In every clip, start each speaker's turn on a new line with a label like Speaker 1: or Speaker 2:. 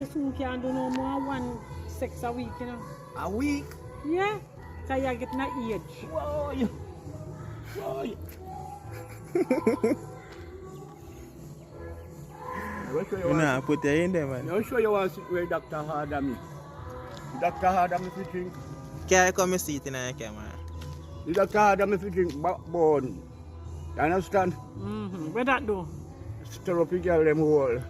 Speaker 1: Soon can't do no more one sex a week, you know.
Speaker 2: A week?
Speaker 1: Yeah, because you're getting that age.
Speaker 2: Whoa, you. Whoa, you.
Speaker 3: You know, put it in there, man.
Speaker 2: You sure you want to sit where Dr. Hard at me? Dr. Hard at me to drink.
Speaker 3: Can I come and see it in the camera?
Speaker 2: The Dr. Hard at me to drink backbone. You understand?
Speaker 1: Where that do?
Speaker 2: Stir up the girl them hole.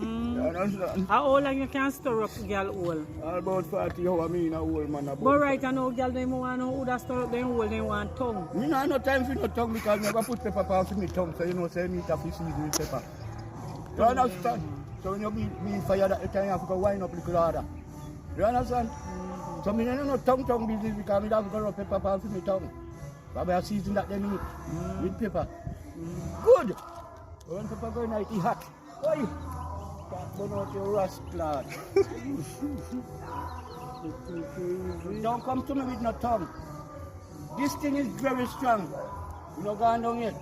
Speaker 2: You understand?
Speaker 1: How old and you can stir up girl hole?
Speaker 2: All about 40 hours, me in a old man.
Speaker 1: But right I know girl them want to know who that stir up them hole, they want tongue.
Speaker 2: Me no have no time for no tongue because I never put pepper pan for me tongue, so you know say me have to season with pepper. You understand? So when you be fired at the time you have to go wind up a little harder. You understand? So me no tongue business because me have to go rub pepper pan for me tongue. But I season that then with pepper. Good! When pepper go in it hot. Oi! Can't burn out your rascal. Don't come to me with no tongue. This thing is very strong. You know going down yet.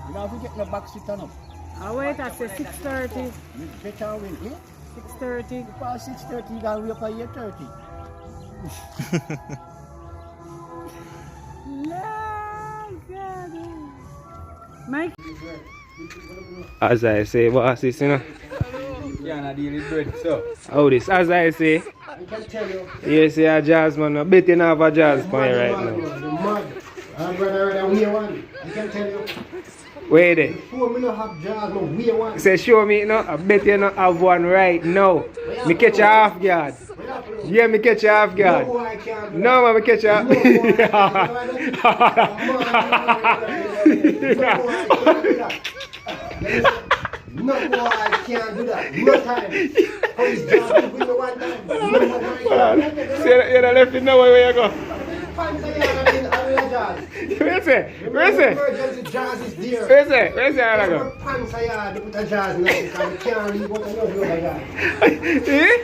Speaker 2: You don't have to get no back seat enough.
Speaker 1: I wait at 6:30.
Speaker 2: You better win, eh?
Speaker 1: 6:30.
Speaker 2: Past 6:30, you can wake up at 8:30.
Speaker 1: Mike?
Speaker 4: As I say, bosses, you know.
Speaker 3: Yeah, I deal with bread, so.
Speaker 4: How this? As I say,
Speaker 3: I can tell you.
Speaker 4: you see a jazz man, a bit enough a jazz for you right now.
Speaker 3: Mad. I'm brother, we one. I can tell you.
Speaker 4: Wait there.
Speaker 3: Before me not have jazz, no, we one.
Speaker 4: Say, show me, no, I bet you not have one right now. Me catch you half guard. Yeah, me catch you half guard.
Speaker 3: No, I can't do
Speaker 4: No, man, me catch you half
Speaker 3: No, boy, I can't do that. No time. How is jazz? We no one time. No,
Speaker 4: See, you don't left it now where you go.
Speaker 3: Pants are here, I mean, I'm jazz.
Speaker 4: Where is it? Where is it?
Speaker 3: Emergency jazz is there.
Speaker 4: Where is it? Where is it? I go.
Speaker 3: Pants are here, they put a jazz in it. I can't leave what I know,
Speaker 4: Eh?